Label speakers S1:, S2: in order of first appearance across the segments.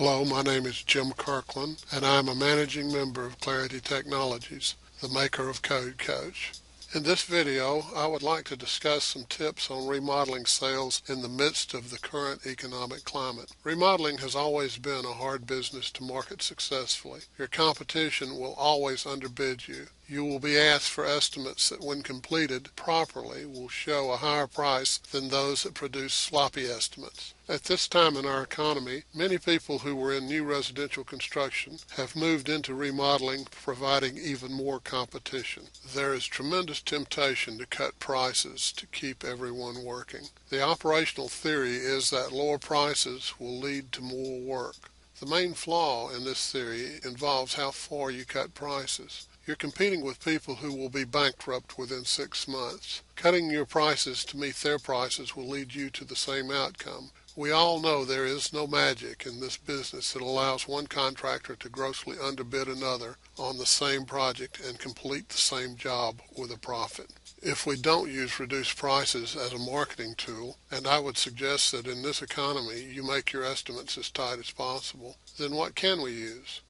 S1: Hello, my name is Jim Kirkland, and I am a managing member of Clarity Technologies, the maker of Code Coach. In this video, I would like to discuss some tips on remodeling sales in the midst of the current economic climate. Remodeling has always been a hard business to market successfully. Your competition will always underbid you. You will be asked for estimates that, when completed properly, will show a higher price than those that produce sloppy estimates. At this time in our economy, many people who were in new residential construction have moved into remodeling, providing even more competition. There is tremendous temptation to cut prices to keep everyone working. The operational theory is that lower prices will lead to more work. The main flaw in this theory involves how far you cut prices. You're competing with people who will be bankrupt within 6 months. Cutting your prices to meet their prices will lead you to the same outcome. We all know there is no magic in this business that allows one contractor to grossly underbid another on the same project and complete the same job with a profit. If we don't use reduced prices as a marketing tool, and I would suggest that in this economy you make your estimates as tight as possible, then what can we use?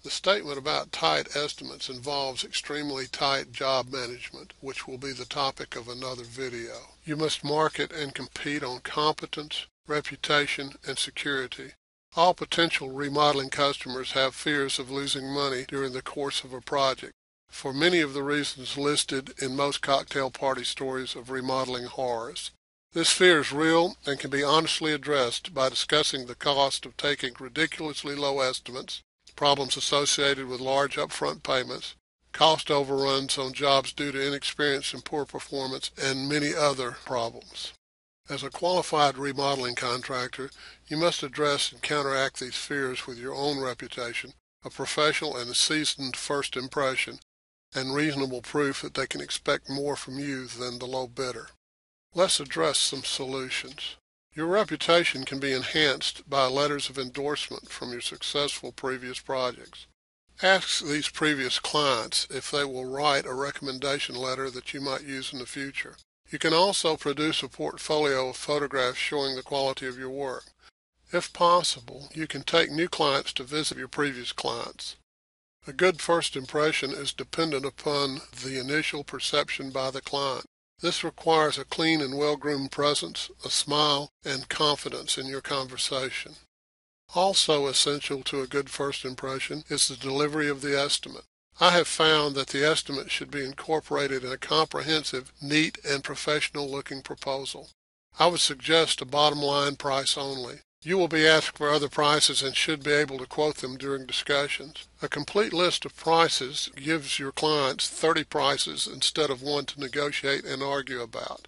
S1: The statement about tight estimates involves extremely tight job management, which will be the topic of another video. You must market and compete on competence, reputation, and security. All potential remodeling customers have fears of losing money during the course of a project, for many of the reasons listed in most cocktail party stories of remodeling horrors. This fear is real and can be honestly addressed by discussing the cost of taking ridiculously low estimates, problems associated with large upfront payments, cost overruns on jobs due to inexperience and poor performance, and many other problems. As a qualified remodeling contractor, you must address and counteract these fears with your own reputation, a professional and a seasoned first impression, and reasonable proof that they can expect more from you than the low bidder. Let's address some solutions. Your reputation can be enhanced by letters of endorsement from your successful previous projects. Ask these previous clients if they will write a recommendation letter that you might use in the future. You can also produce a portfolio of photographs showing the quality of your work. If possible, you can take new clients to visit your previous clients. A good first impression is dependent upon the initial perception by the client. This requires a clean and well-groomed presence, a smile, and confidence in your conversation. Also essential to a good first impression is the delivery of the estimate. I have found that the estimate should be incorporated in a comprehensive, neat, and professional-looking proposal. I would suggest a bottom-line price only. You will be asked for other prices and should be able to quote them during discussions. A complete list of prices gives your clients 30 prices instead of one to negotiate and argue about.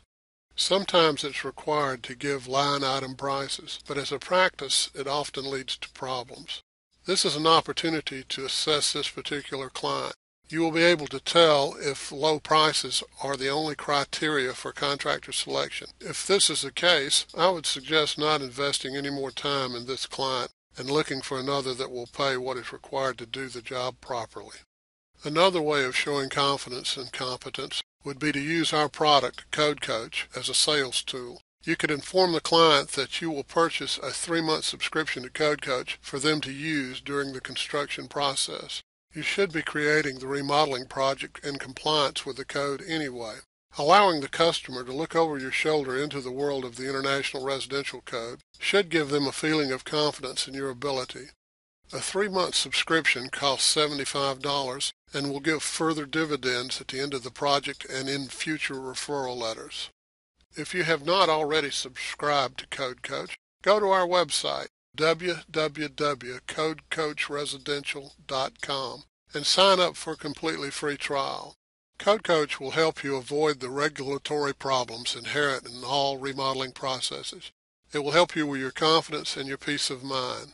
S1: Sometimes it's required to give line item prices, but as a practice, it often leads to problems. This is an opportunity to assess this particular client. You will be able to tell if low prices are the only criteria for contractor selection. If this is the case, I would suggest not investing any more time in this client and looking for another that will pay what is required to do the job properly. Another way of showing confidence and competence would be to use our product, Code Coach, as a sales tool. You could inform the client that you will purchase a 3-month subscription to Code Coach for them to use during the construction process. You should be creating the remodeling project in compliance with the code anyway. Allowing the customer to look over your shoulder into the world of the International Residential Code should give them a feeling of confidence in your ability. A 3-month subscription costs $75 and will give further dividends at the end of the project and in future referral letters. If you have not already subscribed to Code Coach, go to our website, www.codecoachresidential.com, and sign up for a completely free trial. Code Coach will help you avoid the regulatory problems inherent in all remodeling processes. It will help you with your confidence and your peace of mind.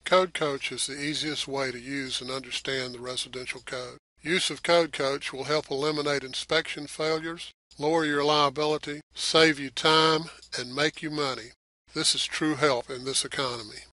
S1: Code Coach is the easiest way to use and understand the residential code. Use of Code Coach will help eliminate inspection failures, lower your liability, save you time, and make you money. This is true help in this economy.